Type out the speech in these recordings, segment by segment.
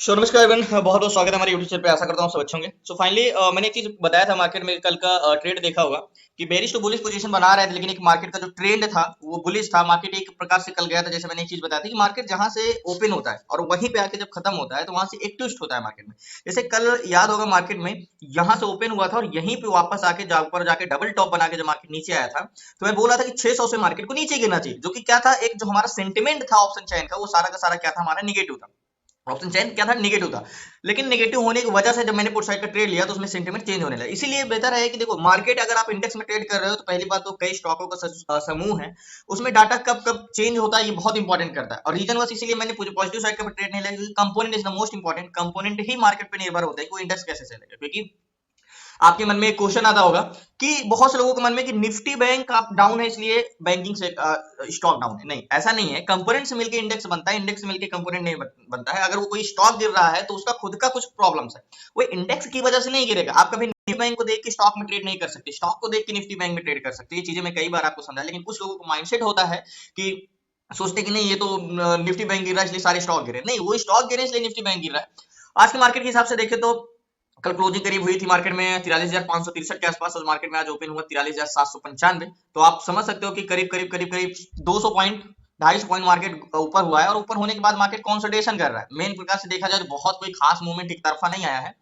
नमस्कार एवरीवन, बहुत बहुत स्वागत है हमारे यूट्यूब चैनल पे। आशा करता हूँ सब अच्छे होंगे। सो फाइनली मैंने एक चीज बताया था मार्केट में कल का ट्रेड देखा होगा कि बेरिश टू बुलिश पोजीशन बना रहा है, लेकिन एक मार्केट का जो ट्रेंड था वो बुलिश था। मार्केट एक प्रकार से कल गया था, जैसे मैंने एक चीज बताया था कि मार्केट जहां से ओपन होता है और वहीं पे आके जब खत्म होता है तो वहां से एक ट्विस्ट होता है मार्केट में। जैसे कल याद होगा मार्केट में यहाँ से ओपन हुआ था और यहीं पे वापस आके ऊपर जाके डबल टॉप बना के जब मार्केट नीचे आया था तो मैं बोला था कि 600 से मार्केट को नीचे गिरना चाहिए, जो कि क्या था, एक जो हमारा सेंटिमेंट था ऑप्शन चैन का वो सारा का सारा क्या था, हमारा निगेटिव था। ऑप्शन चेन क्या था, नेगेटिव था। लेकिन नेगेटिव होने की वजह से जब मैंने पुट साइड का ट्रेड लिया तो उसमें सेंटीमेंट चेंज होने लगा। इसीलिए बेहतर है कि देखो, मार्केट अगर आप इंडेक्स में ट्रेड कर रहे हो तो पहली बात तो कई स्टॉकों का समूह है, उसमें डाटा कब कब चेंज होता है ये बहुत इंपॉर्टेंट करता है। और रीजन बस इसीलिए मैंने पॉजिटिव साइड का ट्रेड नहीं लिया, क्योंकि component is the most important. Component he market पे निर्भर होता है कि वो इंडेक्स कैसे चलेगा। क्योंकि आपके मन में एक क्वेश्चन आता होगा कि बहुत से लोगों के मन में कि निफ्टी बैंक आप डाउन है इसलिए बैंकिंग से स्टॉक डाउन है। नहीं, ऐसा नहीं है। कंपोनेंट से मिलकर इंडेक्स बनता है, इंडेक्स से मिलकर कंपोनेंट नहीं बनता है। अगर वो कोई स्टॉक गिर रहा है तो उसका खुद का कुछ प्रॉब्लम्स है, वो इंडेक्स की वजह से नहीं गिरेगा। आप कभी निफ्टी बैंक को देख के स्टॉक में ट्रेड नहीं कर सकते, स्टॉक को देख के निफ्टी बैंक में ट्रेड कर सकते। ये चीजें मैं कई बार आपको समझाया, लेकिन कुछ लोगों को माइंडसेट होता है कि सोचते कि नहीं ये तो निफ्टी बैंक गिर रहा है इसलिए सारे स्टॉक गिरे। नहीं, वो स्टॉक गिरे इसलिए निफ्टी बैंक गिर रहा है। आज के मार्केट के हिसाब से देखे तो कल क्लोजिंग करीब हुई थी मार्केट में 43,563 के आसपास, और मार्केट में आज ओपन हुआ 43,795। तो आप समझ सकते हो कि करीब करीब करीब करीब 200 पॉइंट, 250 पॉइंट मार्केट ऊपर हुआ है। और ऊपर होने के बाद मार्केट कंसोलिडेशन कर रहा है। मेन प्रकार से देखा जाए तो बहुत कोई खास मूवमेंट एक तरफा नहीं आया है।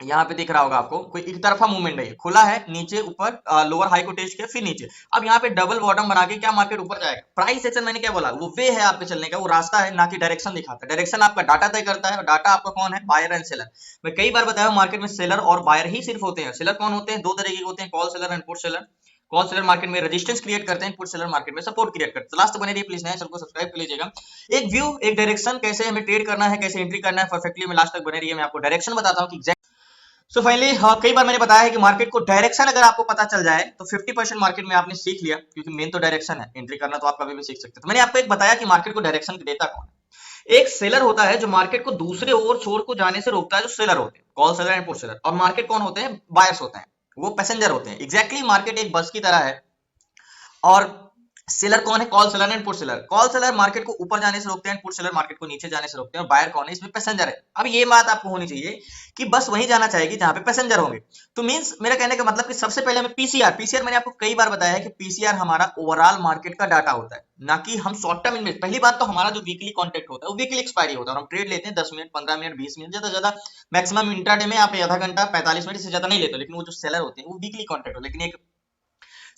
यहाँ पे दिख रहा होगा आपको, कोई एक तरफा मूवमेंट नहीं, खुला है नीचे ऊपर, लोअर हाई को टेस्ट किया फिर नीचे। अब यहाँ पे डबल बॉटम बना के क्या मार्केट ऊपर जाएगा? प्राइस एक्शन मैंने क्या बोला, वो वे है आपके चलने का, वो रास्ता है, ना कि डायरेक्शन दिखाता है। डायरेक्शन आपका डाटा तय करता है, और डाटा आपका कौन है? Buyer and seller. मैं कई बार बताया मार्केट में सेलर और बायर ही सिर्फ होते हैं। सेलर कौन होते हैं? दो तरीके के होते हैं, call seller and put seller. Call seller market में रेजिस्टेंस क्रिएट करते हैं, पुट सेलर मार्केट में सपोर्ट क्रिएट करते हैं। लास्ट तक बने रहिए प्लीज, नए चैनल को सब्सक्राइब कर लीजिएगा। एक व्यू, एक डायरेक्शन, कैसे हमें ट्रेड करना है, कैसे एंट्री करना है परफेक्टली में लास्ट तक बने रहिए। मैं आपको डायरेक्शन बताता हूँ कि सो फाइनली कई बार मैंने बताया है कि मार्केट को डायरेक्शन अगर आपको पता चल जाए तो 50% मार्केट में आपने सीख लिया, क्योंकि मेन तो डायरेक्शन है। एंट्री करना तो आप कभी भी सीख सकते हो। तो मैंने आपको एक बताया कि मार्केट को डायरेक्शन देता कौन है। एक सेलर होता है जो मार्केट को दूसरे ओर छोर को जाने से रोकता है, जो सेलर होते हैं, call seller and put seller. और मार्केट कौन होते हैं? बायर्स होते हैं, वो पैसेंजर होते हैं। एग्जैक्टली मार्केट एक बस की तरह है। और सेलर कौन है? Call seller and put seller. Call seller market को ऊपर जाने से रोकते हैं, पुट सेलर मार्केट को नीचे जाने से रोकते हैं। और बायर कौन है? इसमें पैसेंजर है। अब ये बात आपको होनी चाहिए कि बस वहीं जाना चाहेगी जहां पे पैसेंजर होंगे। तो मींस मेरा कहने का मतलब कि सबसे पहले हमें पीसीआर मैंने आपको कई बार बताया है कि पीसीआर हमारा ओवरऑल मार्केट का डाटा होता है, ना कि हम शॉर्ट टर्म इन्वेस्ट। पहली बात तो हमारा जो वीकली कॉन्टेक्ट होता है वो वीकली एक्सपायरी होता है, और हम ट्रेड लेते हैं 10 मिनट, 15 मिनट, 20 मिनट, ज्यादा ज्यादा मैक्सिमम इंट्राडे में आप आधा घंटा, 45 मिनट से ज्यादा नहीं लेते। लेकिन वो जो सेलर होते हैं वो वीकली कॉन्टेक्ट होता है। लेकिन एक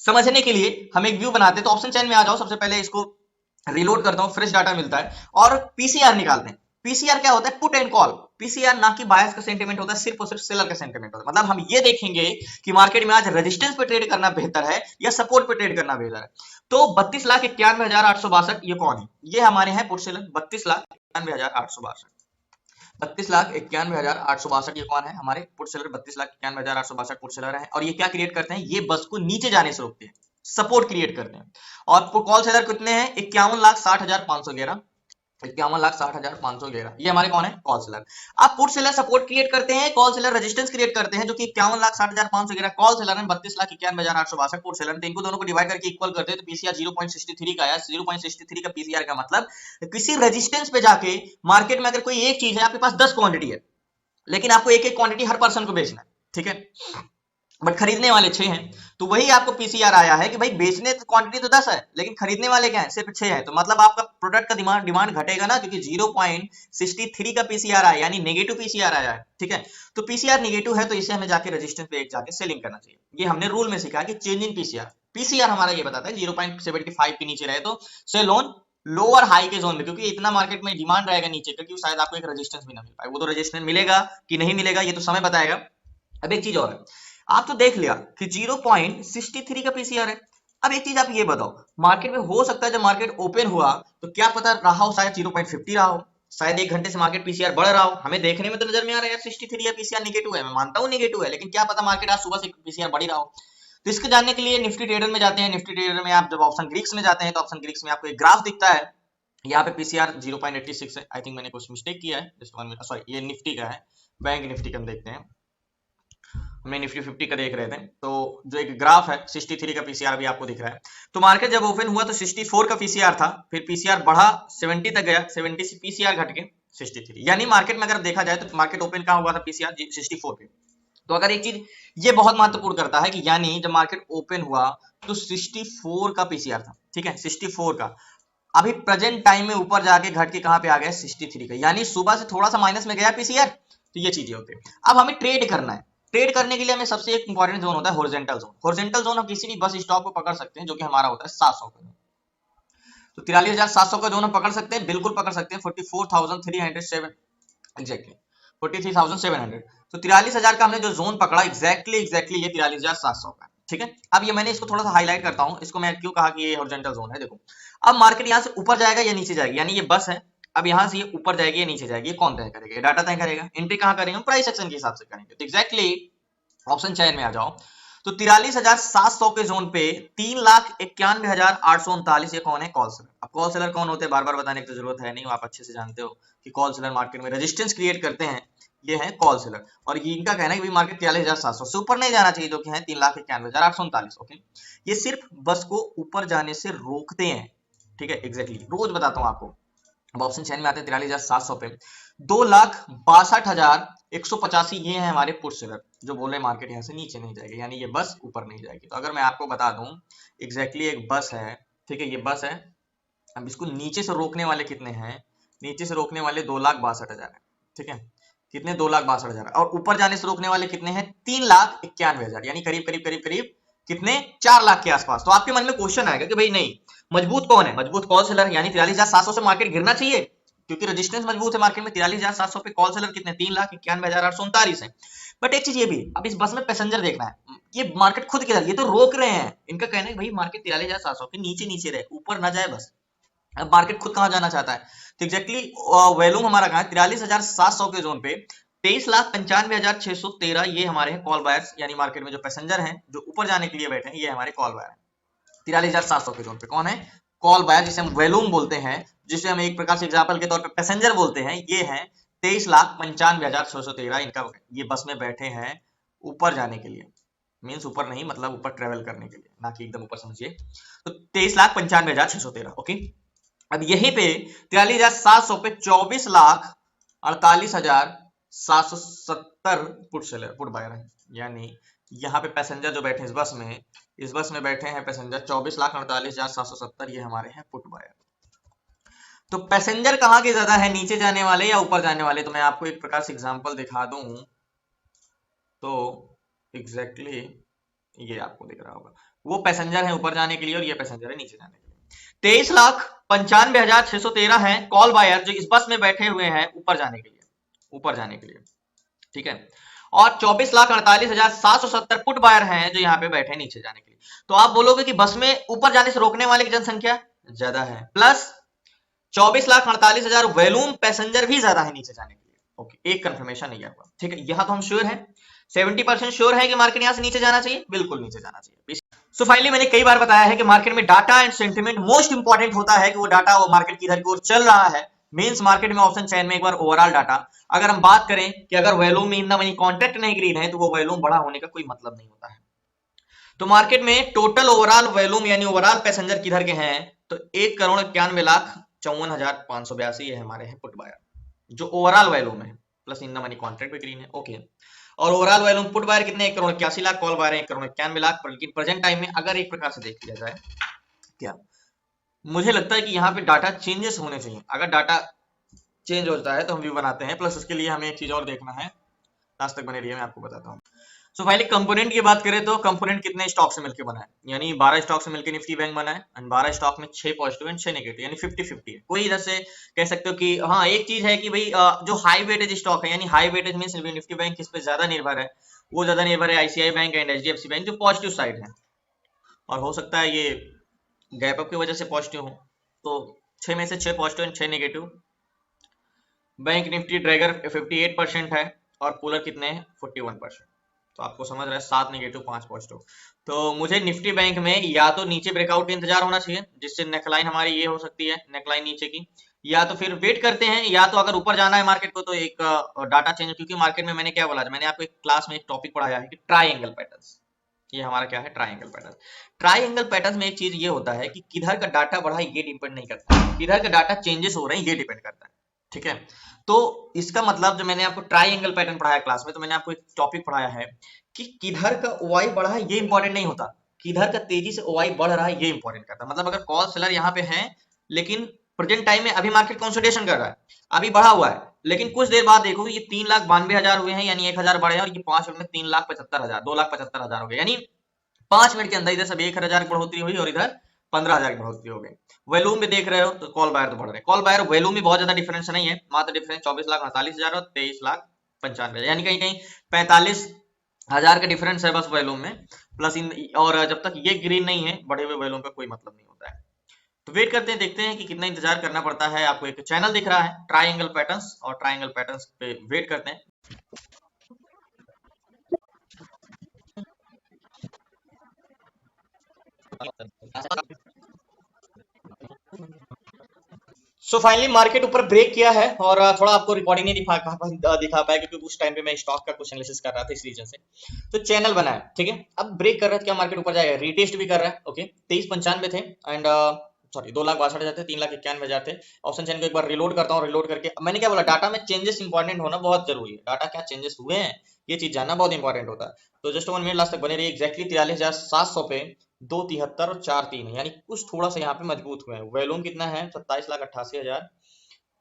समझने के लिए हम एक व्यू बनाते हैं। तो ऑप्शन चेन में आ जाओ, सबसे पहले इसको रिलोड करता हूं, फ्रेश डाटा मिलता है और पीसीआर निकालते हैं। पीसीआर क्या होता है? Put and call. पीसीआर ना कि बायर्स का सेंटीमेंट होता है, सिर्फ और सिर्फ सेलर का सेंटीमेंट होता है। मतलब हम ये देखेंगे कि मार्केट में आज रेजिस्टेंस पे ट्रेड करना बेहतर है या सपोर्ट पे ट्रेड करना बेहतर है। तो 32,91,862 ये कौन है? ये हमारे हैं पुट सेलर। 32,91,862, 32,91,862 ये कौन है? हमारे पुट सेलर। 32,91,862 पुट सेलर है। और ये क्या क्रिएट करते हैं? ये बस को नीचे जाने से रोकते हैं, सपोर्ट क्रिएट करते हैं। और कॉल सेलर कितने हैं? 51,60,511, 51,60,511। ये हमारे कौन है? Call seller. अब पुट सेलर सपोर्ट क्रिएट करते हैं, कॉल सेलर रेजिस्टेंस क्रिएट करते हैं, जो कि 51,60,511 कॉल सेलर है, 32,91,862 पुट सेलर। तो इनको दोनों को डिवाइड करके इक्वल करते हैं तो पीसीआर 0.63 का आया। 0.63 का पीसीआर का मतलब किसी रेजिस्टेंस पे जाके मार्केट में अगर कोई एक चीज है, आपके पास 10 क्वांटिटी है, लेकिन आपको एक एक क्वांटिटी हर पर्सन को बेचना है, ठीक है, बट खरीदने वाले 6 हैं, तो वही आपको पीसीआर आया है कि भाई बेचने क्वांटिटी तो 10 है लेकिन खरीदने वाले क्या है? सिर्फ 6 है। तो मतलब आपका प्रोडक्ट का डिमांड घटेगा ना, क्योंकि 0.63 का पीसीआर आया, यानी नेगेटिव पीसीआर आया है, ठीक है। तो पीसीआर नेगेटिव है तो इसे हमें जाके रेजिस्टेंस पे एक जाके सेलिंग करना चाहिए। ये हमने रूल में सीखा कि चेंज इन पीसीआर। पीसीआर हमारा ये बताता है 0.75 के नीचे रहे तो सेल ऑन लोअर हाई के जोन में, क्योंकि इतना मार्केट में डिमांड रहेगा नीचे का कि शायद आपको एक रेजिस्टेंस भी ना मिल पाए। वो तो रेजिस्टेंस मिलेगा कि नहीं मिलेगा ये तो समय बताएगा। अब एक चीज और है, आप तो देख लिया कि 0.63 का पीसीआर है। अब एक चीज आप ये बताओ, मार्केट में हो सकता है जब मार्केट ओपन हुआ तो क्या पता रहा हो, शायद 0.50 रहा हो, शायद एक घंटे से मार्केट पीसीआर बढ़ रहा हो। हमें देखने में तो नजर में आ रहा है यार 63 या पीसीआर नेगेटिव है, मैं मानता हूँ नेगेटिव है, लेकिन क्या पता मार्केट आज सुबह से पीसीआर बढ़ ही रहा हो। तो इसको जानने के लिए निफ्टी ट्रेडर में जाते हैं। निफ्टी ट्रेडर में आप जब ऑप्शन ग्रीक्स में जाते हैं तो ऑप्शन ग्रीक्स में आपको एक ग्राफ दिखता है। यहाँ पे पीसीआर 0.86 है। आई थिंक मैंने कुछ मिस्टेक किया है, जस्ट 1 मिनट, सॉरी, ये निफ्टी का है, बैंक निफ्टी का हम देखते हैं। हमने निफ्टी 50 का देख रहे थे, तो जो एक ग्राफ है 63 का पीसीआर भी आपको दिख रहा है। तो मार्केट जब ओपन हुआ तो 64 का पीसीआर था, फिर पीसीआर बढ़ा 70 तक गया, 70 से पीसीआर घट के 63। यानी मार्केट में अगर देखा जाए तो मार्केट ओपन कहाँ हुआ था पीसीआर 64 पे। तो अगर एक चीज ये बहुत महत्वपूर्ण करता है कि यानी जब मार्केट ओपन हुआ तो 64 का पीसीआर था, ठीक है, 64 का। अभी प्रेजेंट टाइम में ऊपर जाके घट के कहां पे आ गया, 63 का, यानी सुबह से थोड़ा सा माइनस में गया पीसीआर। तो ये चीजें होती है। अब हमें ट्रेड करना है। ट्रेड करने के लिए हमें सबसे एक इंपॉर्टेंट जोन होता है हॉरिजॉन्टल जोन। हॉरिजॉन्टल जोन हम किसी भी बस स्टॉप को पकड़ सकते हैं जो कि हमारा होता है 700 का जोन। तो 43,700 का जोन हम पकड़ सकते हैं, बिल्कुल पकड़ सकते हैं। 44,307 एग्जैक्टली 43,700। तो 43,000 का हमने जो जोन पकड़ा एग्जैक्टली ये 43,700 का, ठीक है। अब ये मैंने इसको थोड़ा सा हाईलाइट करता हूं, इसको मैं क्यों कहा कि ये हॉरिजॉन्टल जोन है। देखो अब मार्केट यहां से ऊपर जाएगा या नीचे जाएगी, यानी ये बस है। अब यहां से ये ऊपर जाएगी या नीचे जाएगी, ये कौन तय करेगा, डाटा तय करेगा। एंट्री कहां करेंगे, प्राइस एक्शन के हिसाब से करेंगे। तो एग्जैक्टली ऑप्शन चयन में आ जाओ। तो 43,700 के जोन पे 3,91,839 ये कौन है, कॉल सेलर। अब कॉल सेलर कौन होते हैं बार बार बताने की तो जरूरत है नहीं, आप अच्छे से जानते हो कि कॉल सेलर मार्केट में रेजिस्टेंस क्रिएट करते हैं, ये है कॉल सेलर। और ये इनका कहना है कि मार्केट 43,700 से ऊपर नहीं जाना चाहिए, जो कि है 3,91,839। ओके, ये सिर्फ बस को ऊपर जाने से रोकते हैं, ठीक है, एग्जैक्टली रोज बताता हूँ आपको। अब ऑप्शन चैन में आते हैं 43,700 पे 2,62,185 ये है हमारे पुट सेलर, जो बोले मार्केट यहाँ से नीचे नहीं जाएगी, यानी ये बस ऊपर नहीं जाएगी। तो अगर मैं आपको बता दूं एग्जैक्टली एक बस है, ठीक है, ये बस है। अब इसको नीचे से रोकने वाले कितने हैं, नीचे से रोकने वाले 2,62,000 है, ठीक है, कितने 2,62,000। और ऊपर जाने से रोकने वाले कितने हैं, 3,91,000, यानी करीब करीब करीब करीब कितने, 4 लाख के आसपास। तो आपके मन में क्वेश्चन आएगा कि भाई नहीं, मजबूत कौन है, मजबूत कॉल सेलर, यानी 43,700 से मार्केट गिरना चाहिए क्योंकि रेजिस्टेंस मजबूत है मार्केट में। 43,700 पे कॉल सेलर कितने, 3,91,839 है। बट एक चीज ये भी, अब इस बस में पैसेंजर देखना है, ये मार्केट खुद किधर, ये तो रोक रहे हैं। इनका कहना है भाई मार्केट 43,700 के नीचे नीचे रहे, ऊपर ना जाए बस। अब मार्केट खुद कहां जाना चाहता है, तो एग्जैक्टली वैल्यूम हमारा कहां है, 43,700 के जोन पे 23,95,613 ये हमारे हैं कॉल बायर्स, यानी मार्केट में जो पैसेंजर हैं जो ऊपर जाने के लिए बैठे हैं, ये हमारे कॉल बायर हैं। 43,700 के जोन पे कौन है, कॉल बायर, जिसे हम वैल्यूम बोलते हैं, जिसे हम एक प्रकार से एग्जाम्पल के तौर पे पैसेंजर बोलते हैं। ये है 23,95,613, इनका ये बस में बैठे हैं ऊपर जाने के लिए, मीन्स ऊपर नहीं मतलब ऊपर ट्रेवल करने के लिए, ना कि एकदम ऊपर समझिए। तो 23,95,613। ओके, अब यहीं पे 43,700 पे 24,48,770 पुट सेलर, पुट बायर है। यानी यहाँ पे पैसेंजर जो बैठे इस बस में बैठे हैं पैसेंजर 24,48,770, ये हमारे हैं पुट बायर। तो पैसेंजर कहाँ के ज्यादा है, नीचे जाने वाले या ऊपर जाने वाले। तो मैं आपको एक प्रकार से एग्जांपल दिखा दूं तो एग्जैक्टली ये आपको दिख रहा होगा, वो पैसेंजर है ऊपर जाने के लिए और ये पैसेंजर है नीचे जाने के लिए। 23,95,613 है कॉल बायर जो इस बस में बैठे हुए हैं ऊपर जाने के लिए, ठीक है। और 24,48,770 पुट बायर हैं जो यहाँ पे बैठे नीचे जाने के लिए। तो आप बोलोगे कि बस में ऊपर जाने से रोकने वाले की जनसंख्या ज्यादा है, प्लस 24,48,000 वैल्यूम पैसेंजर भी ज्यादा है नीचे जाने के लिए। ओके, एक कंफर्मेशन नहीं हुआ, ठीक है। यहाँ तो हम श्योर हैं, 70% श्योर है कि मार्केट यहाँ से नीचे जाना चाहिए, बिल्कुल नीचे जाना चाहिए। सो फाइनली मैंने कई बार बताया है कि मार्केट में data and sentiment most important होता है कि वो डाटा वो मार्केट किधर की ओर चल रहा है। मींस मार्केट में ऑप्शन चैन में एक बार ओवरऑल डाटा, अगर हम बात करें कि अगर volume in the money contract नहीं ग्रीन है तो वो वैल्यूम बड़ा होने का कोई मतलब नहीं होता है। तो मार्केट में टोटल ओवरऑल वैल्यूम यानी ओवरऑल पैसेंजर किधर के हैं, तो 1,91,54,582 ये हमारे हैं पुट बायर, जो ओवरऑल वैल्यूम है, plus in the money contract भी ग्रीन है। ओके, और ओवरऑल वैल्यूम पुट बायर कितने, 1,81,00,000, कॉल बायर 1,91,00,000। लेकिन प्रेजेंट टाइम में अगर एक प्रकार से देख लिया जाए, क्या मुझे लगता है कि यहाँ पे डाटा चेंजेस होने चाहिए। अगर डाटा चेंज होता है तो हम व्यू बनाते हैं, प्लस उसके लिए हमें एक चीज और देखना है, लास्ट तक बने रहिए मैं आपको बताता हूँ। सो फाइनली कंपोनेंट की बात करें तो कंपोनेंट कितने स्टॉक से मिलकर बना है, यानी 12 स्टॉक से मिलकर निफ्टी बैंक बना है, एंड 12 स्टॉक में 6 पॉजिटिव एंड 6 नेगेटिव, यानी 50-50 है। कोई इधर से कह सकते हो कि हाँ एक चीज है कि भाई जो हाई वेटेज स्टॉक है, यानी high weightage means Nifty bank किस पे ज्यादा निर्भर है, वो ज्यादा निर्भर है ICI bank and HDFC bank, जो पॉजिटिव साइड है। और हो सकता है ये गैप अप की वजह से पॉजिटिव हो, तो 6 में से 6 positive and 6 negative. Bank Nifty Drager 58% है और कूलर कितने हैं 41%। तो आपको समझ रहा है 7 नेगेटिव 5 पॉजिटिव। तो मुझे निफ्टी बैंक में या तो नीचे ब्रेकआउट का इंतजार होना चाहिए, जिससे नेकलाइन हमारी ये हो सकती है, नेकलाइन नीचे की, या तो फिर वेट करते हैं, या तो अगर ऊपर जाना है मार्केट को तो एक डाटा चेंज, क्योंकि मार्केट में मैंने क्या बोला था, मैंने आपको एक क्लास में एक टॉपिक पढ़ाया है कि ट्राइंगल पैटर्न्स। ये हमारा क्या है, ट्राइंगल पैटर्न। ट्राइंगल पैटर्न में एक चीज ये होता है कि किधर का डाटा बढ़ा ये डिपेंड नहीं करता, किधर का डाटा चेंजेस हो रहे हैं ये डिपेंड करता है। ठीक है। तो इसका मतलब जो मैंने आपको ट्राइंगल पैटर्न पढ़ाया क्लास में, तो मैंने आपको एक टॉपिक पढ़ाया है कि किधर का ओआई बढ़ा है ये इंपॉर्टेंट नहीं होता, किधर का तेजी से ओआई बढ़ रहा है ये इंपॉर्टेंट करता है। मतलब अगर कॉल सेलर यहाँ पे है लेकिन प्रेजेंट टाइम में अभी मार्केट कंसोलिडेशन कर रहा है, अभी बढ़ा हुआ है, लेकिन कुछ देर बाद देखो ये 3,92,000 हुए हैं, यानी 1,000 बढ़े हैं, और ये 5 मिनट में 3,75,000 2,75,000 हो गए, यानी 5 मिनट के अंदर इधर सब 1,000 की बढ़ोतरी हुई और इधर 15,000 की बढ़ोतरी हो गई। वैल्यूम में देख रहे हो तो कॉल बायर तो बढ़ रहे हैं, कॉल बायर वैल्यूम में बहुत ज्यादा डिफरेंस नहीं है, मात्र डिफरेंस 24,48,000 और 23,95,000, यानी कहीं कहीं 45,000 का डिफरेंस है बस वैल्यूम में प्लस इन। और जब तक ये ग्रीन नहीं है बढ़े हुए वैल्यूम का कोई मतलब नहीं होता है। तो वेट करते हैं, देखते हैं कि कितना इंतजार करना पड़ता है। आपको एक चैनल दिख रहा है ट्राइंगल पैटर्न्स, और ट्राइंगल पैटर्न्स पे वेट करते हैं। सो फाइनली मार्केट ऊपर ब्रेक किया है, और थोड़ा आपको रिकॉर्डिंग नहीं दिखा पाया क्योंकि उस टाइम पे मैं स्टॉक का कुछ एनालिसिस कर रहा था इस रीजन से। तो चैनल बना है, ठीक है। अब ब्रेक कर रहा है तो क्या मार्केट ऊपर जाएगा, रीटेस्ट भी कर रहा है, ओके। 23,95 थे एंड सॉरी 2,62,000 थे, 3,91,000 थे। ऑप्शन चैन को एक बार रिलोड करता हूँ, रिलोड करके मैंने क्या बोला, डाटा में चेंजेस इंपॉर्टेंट होना बहुत जरूरी है, डाटा क्या चेंजेस हुए हैं ये चीज जानना बहुत इंपॉर्टेंट होता है। तो जस्ट 1 मिनट लास्ट तक बने रही, एक्जैक्टली 43,700 पे 2,73 और 4,3 है, यानी कुछ थोड़ा सा यहाँ पे मजबूत हुए हैं। वैल्यूम कितना है, 27,88,000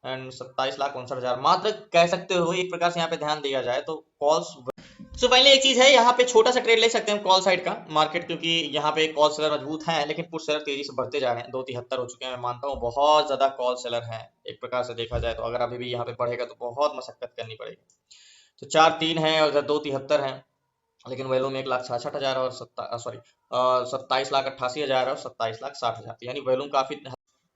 एंड 27,59,000 मात्र कह सकते हो एक प्रकार से यहाँ पे ध्यान दिया जाए तो कॉल्स। सो फाइनली एक चीज है, यहाँ पे छोटा सा ट्रेड ले सकते हैं कॉल साइड का मार्केट, क्योंकि यहाँ पे कॉल सेलर मजबूत हैं लेकिन पुट सेलर तेजी से बढ़ते जा रहे हैं, 2,73 हो चुके हैं। मैं मानता हूँ बहुत ज्यादा कॉल सेलर हैं एक प्रकार से देखा जाए तो, अगर अभी भी यहाँ पे बढ़ेगा तो बहुत मशक्कत करनी पड़ेगी। तो 4,3 है और 2,73 है, लेकिन वैल्यू में 1,66,000 और 27,88,000 और 27,60,000, यानी वैल्यू काफी।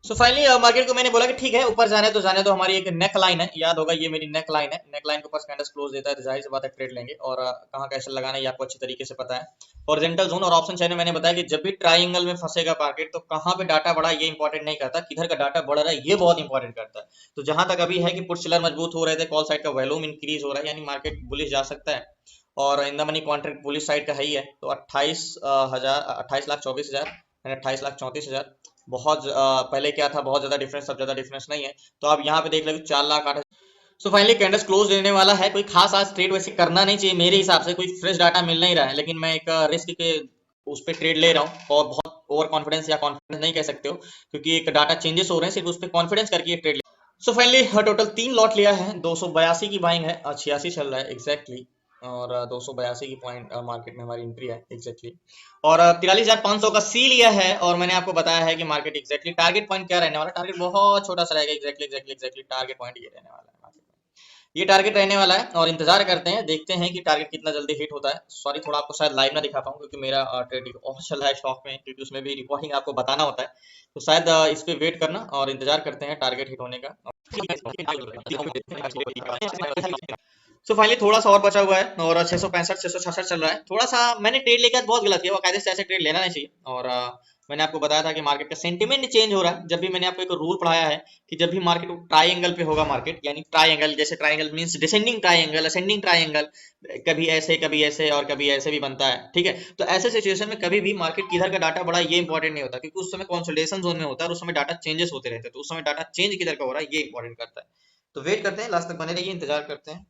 सो फाइनली मार्केट को मैंने बोला कि ठीक है ऊपर जाने तो जाने दो, हमारी एक नेक लाइन है, याद होगा ये मेरी नेक लाइन है, नेक लाइन के ऊपर कैंडल क्लोज देता है तो जाहिर सी बात है ट्रेड लेंगे, और कहाँ कैसे लगाना है ये आपको अच्छी तरीके से पता है। हॉरिजॉन्टल जोन और ऑप्शन चैन में मैंने बताया कि जब भी ट्राइंगल में फंसेगा मार्केट तो कहाँ पे डाटा बढ़ा ये इंपॉर्टेंट नहीं करता, किधर का डाटा बढ़ रहा है ये बहुत इंपॉर्टेंट करता है। तो जहां तक अभी है कि पुट सेलर मजबूत हो रहे थे, कॉल साइड का वैल्यूम इंक्रीज हो रहा है, यानी मार्केट बुलिश जा सकता है, और in the money contract bullish side का है ही है। तो 28,24,000 28,34,000 बहुत पहले क्या था, बहुत ज्यादा डिफरेंस, अब ज्यादा डिफरेंस नहीं है। तो आप यहाँ पे देख लो 4,08,000। सो फाइनली कैंडल्स क्लोज देने वाला है, कोई खास आज ट्रेड वैसे करना नहीं चाहिए मेरे हिसाब से, कोई फ्रेश डाटा मिल नहीं रहा है, लेकिन मैं एक रिस्क के उस पर ट्रेड ले रहा हूँ, और बहुत ओवर कॉन्फिडेंस या कॉन्फिडेंस नहीं कह सकते हो क्योंकि एक डाटा चेंजेस हो रहे हैं, सिर्फ उस पर कॉन्फिडेंस करके trade. So finally total 3 lot लिया है, 282 की बाइंग है, 86 चल रहा है एग्जैक्टली, और 282 की पॉइंट मार्केट में हमारी एंट्री है एग्जैक्टली, और 43,500 का सी लिया है। और मैंने आपको बताया है कि मार्केट एग्जैक्टली टारगेट पॉइंट क्या रहने वाला, टारगेट बहुत छोटा सा रहेगा, एग्जैक्टली टारगेट पॉइंट ये रहने वाला है मार्केट में, ये टारगेट रहने वाला है, और इंतजार करते हैं, देखते हैं कि टारगेट कितना जल्दी हिट होता है। सॉरी थोड़ा आपको शायद लाइव ना दिखा पाऊँ क्योंकि मेरा ट्रेडिंग और चल रहा है स्टॉक में, क्योंकि उसमें भी रिकॉर्डिंग आपको बताना होता है, तो शायद इस पे वेट करना और इंतजार करते हैं टारगेट हिट होने का। सो फाइनली थोड़ा सा और बचा हुआ है, और 665 666 चल रहा है। थोड़ा सा मैंने ट्रेड लेकर बहुत गलत किया, कायदे से ऐसे ट्रेड लेना नहीं चाहिए, और मैंने आपको बताया था कि मार्केट का सेंटिमेंट चेंज हो रहा है। जब भी मैंने आपको एक रूल पढ़ाया है कि जब भी मार्केट ट्राइंगल पे होगा, मार्केट यानी ट्राइंगल, जैसे triangle means descending triangle, ascending triangle, कभी ऐसे और कभी ऐसे भी बनता है, ठीक है। तो ऐसे सिचुएशन में कभी भी मार्केट किधर का डाटा बढ़ा ये इंपॉर्टेंट नहीं होता, क्योंकि उस समय कंसोलिडेशन जोन में होता है और उस समय डाटा चेंजेस होते रहते हैं, तो उस समय डाटा चेंज किधर का हो रहा है ये इंपॉर्टेंट करता है। तो वेट करते हैं, लास्ट तक बने रहिए, इंतजार करते हैं।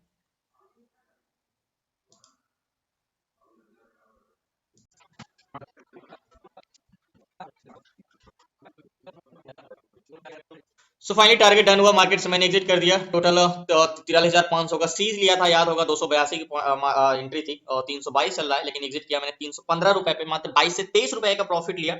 सो फाइनली टारगेट डन हुआ, मार्केट से मैंने एग्जिट कर दिया। टोटल 43,500 का सीज लिया था, याद होगा 282 की एंट्री थी, और 322 चल रहा है, लेकिन एग्जिट किया मैंने 315 रुपए पे, मात्र 22 से 23 रुपए का प्रॉफिट लिया।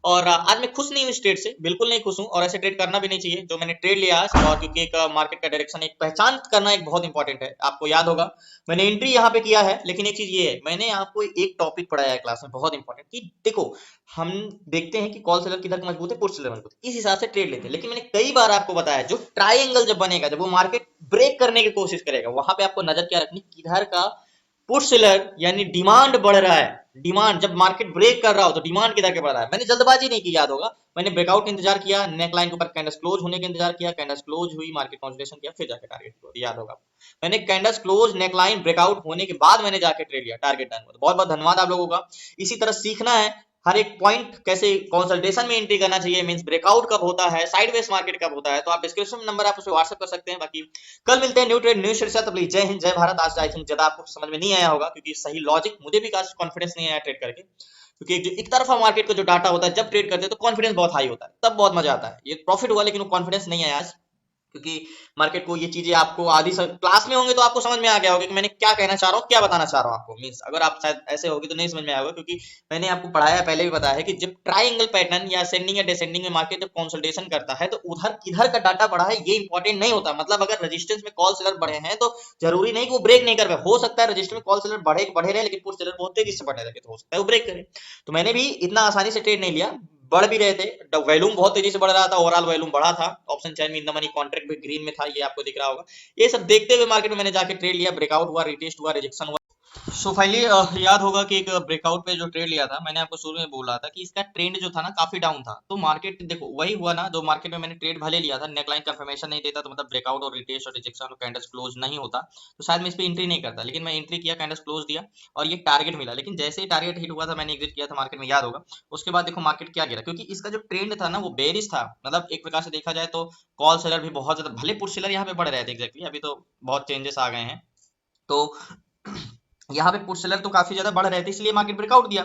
और आज मैं खुश नहीं हूँ इस ट्रेड से, बिल्कुल नहीं खुश हूँ, और ऐसे ट्रेड करना भी नहीं चाहिए जो मैंने ट्रेड लिया आज, और क्योंकि एक मार्केट का डायरेक्शन एक पहचान करना एक बहुत इंपॉर्टेंट है। आपको याद होगा मैंने एंट्री यहाँ पे किया है, लेकिन एक चीज ये है, मैंने आपको एक टॉपिक पढ़ाया है क्लास में बहुत इंपॉर्टेंट, कि देखो हम देखते हैं कि कॉल सेलर किधर का मजबूत है, पुट सेलर मजबूत है, इस हिसाब से ट्रेड लेते हैं। लेकिन मैंने कई बार आपको बताया जो ट्राइंगल जब बनेगा, जब वो मार्केट ब्रेक करने की कोशिश करेगा, वहां पे आपको नजर क्या रखनी, किधर का पुट सेलर यानी डिमांड बढ़ रहा है। डिमांड जब मार्केट ब्रेक कर रहा हो तो डिमांड किधर के बढ़ रहा है। मैंने जल्दबाजी नहीं की, याद होगा मैंने ब्रेकआउट इंतजार किया, नेक लाइन के ऊपर कैंडल्स क्लोज होने का इंतजार किया, कैंडल्स क्लोज हुई, मार्केट कंसोलिडेशन किया, फिर जाके टारगेट क्लोज, याद होगा मैंने candles close neck line breakout होने के बाद मैंने जाके ट्रेड लिया, टारगेट डन हुआ। तो बहुत बहुत धन्यवाद आप लोगों का, इसी तरह सीखना है, हर एक पॉइंट कैसे कंसल्टेशन में एंट्री करना चाहिए, मींस ब्रेकआउट कब होता है, साइडवेज मार्केट कब होता है। तो आप डिस्क्रिप्शन नंबर आप उसे व्हाट्सएप कर सकते हैं। बाकी कल मिलते हैं न्यू ट्रेड न्यू शेयर से। तब जय हिंद जय भारत। आज आई थिंक ज्यादा आपको समझ में नहीं आया होगा, क्योंकि सही लॉजिक मुझे भी काफी कॉन्फिडेंस नहीं आया ट्रेड करके, क्योंकि एक तरफा मार्केट का जो डाटा होता है जब ट्रेड करते हैं तो कॉन्फिडेंस बहुत हाई होता है, तब बहुत मजा आता है। ये प्रॉफिट हुआ लेकिन वो कॉन्फिडेंस नहीं आया आज, क्योंकि मार्केट को ये चीजें आपको आधी क्लास में होंगे तो आपको समझ में आ गया होगा कि मैंने क्या कहना चाह रहा हूँ, क्या बताना चाह रहा हूँ आपको। मींस अगर आप शायद ऐसे होगे तो नहीं समझ में आएगा, क्योंकि मैंने आपको पढ़ाया पहले भी बताया है कि जब ट्राइंगल पैटर्न या असेंडिंग या डिसेंडिंग में मार्केट जब कंसोलिडेशन करता है तो उधर किधर का डाटा बढ़ा है ये इंपॉर्टेंट नहीं होता। मतलब अगर रेजिस्टेंस में कॉल सेलर बढ़े हैं तो जरूरी नहीं कि वो ब्रेक नहीं कर पाए। हो सकता है रजिस्टर में कॉल सेलर बढ़े रहे लेकिन पुट सेलर बहुत तेजी से बढ़ने लगे, तो हो सकता है वो ब्रेक करे। तो मैंने भी इतना आसानी से ट्रेड नहीं लिया, बढ़ भी रहे थे, वैल्यूम बहुत तेजी से बढ़ रहा था, ओवरऑल वैल्यूम बढ़ा था, ऑप्शन चैन में इन द मनी कॉन्ट्रैक्ट भी ग्रीन में था, ये आपको दिख रहा होगा। ये सब देखते हुए मार्केट में मैंने जाके ट्रेड लिया, ब्रेकआउट हुआ, रिटेस्ट हुआ, रिजेक्शन हुआ। सो फाइनली याद होगा कि एक ब्रेकआउट पे जो ट्रेड लिया था मैंने आपको शुरू में बोला था कि इसका ट्रेंड जो था ना काफी डाउन था, तो मार्केट देखो वही हुआ ना, जो मार्केट में मैंने ट्रेड भले लिया था, नेकलाइन कंफर्मेशन नहीं देता तो मतलब ब्रेकआउट और रिटेस्ट और रिजेक्शन और कैंडल्स क्लोज नहीं होता तो शायद मैं इस पे एंट्री नहीं करता, लेकिन मैं एंट्री किया, कैंडल्स क्लोज दिया और ये टारगेट मिला। लेकिन जैसे ही टारगेट हिट हुआ था मैंने एग्जिट किया था मार्केट में, याद होगा। उसके बाद देखो मार्केट क्या गिरा, क्योंकि इसका जो ट्रेंड था ना वो बेरिश था। मतलब एक प्रकार से देखा जाए तो कॉल सेलर भी बहुत ज्यादा, भले पुट सेलर यहाँ पे बढ़ रहे थे एग्जैक्टली, अभी तो बहुत चेंजेस आ गए हैं। तो यहाँ पे पुट सेलर तो काफी ज्यादा बढ़ रहे थे, इसलिए मार्केट ब्रेकआउट दिया,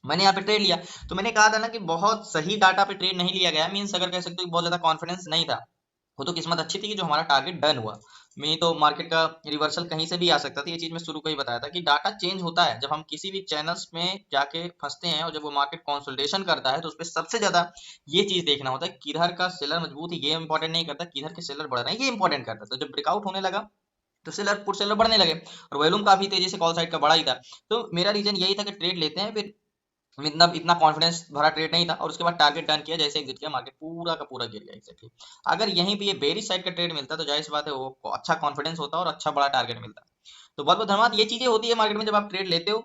मैंने यहाँ पे ट्रेड लिया। तो मैंने कहा था ना कि बहुत सही डाटा पे ट्रेड नहीं लिया गया, मीन्स अगर कह सकते हो बहुत ज्यादा कॉन्फिडेंस नहीं था। वो तो किस्मत अच्छी थी कि जो हमारा टारगेट डन हुआ। नहीं तो मार्केट का रिवर्सल कहीं से भी आ सकता था। ये चीज मैं शुरू को ही बताया था कि डाटा चेंज होता है जब हम किसी भी चैनल्स में जाके फंसते हैं, और जब वो मार्केट कंसोलिडेशन करता है तो उसपे सबसे ज्यादा ये चीज देखना होता है किधर का सेलर मजबूत है, ये इंपॉर्टेंट नहीं करता, किधर के सेलर बढ़ रहे हैं ये इंपॉर्टेंट करता है। तो जब ब्रेकआउट होने लगा तो सेलर पुट सेलर बढ़ने लगे और वॉल्यूम काफी तेजी से कॉल साइड का बढ़ा ही था। तो मेरा रीजन यही था कि ट्रेड लेते हैं, फिर मतलब इतना कॉन्फिडेंस भरा ट्रेड नहीं था, और उसके बाद टारगेट डन किया, जैसे एग्जिट किया मार्केट पूरा का पूरा गिर गया एग्जैक्टली। अगर यहीं पे ये बेरिश साइड का ट्रेड मिलता तो जाहिर सी बात है वो अच्छा कॉन्फिडेंस होता और अच्छा बड़ा टारगेट मिलता। तो बहुत बहुत धन्यवाद। ये चीजें होती है मार्केट में जब आप ट्रेड लेते हो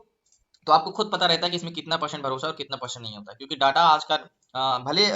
तो आपको खुद पता रहता है कि इसमें कितना परसेंट भरोसा और कितना परसेंट नहीं होता, क्योंकि डाटा आज का भले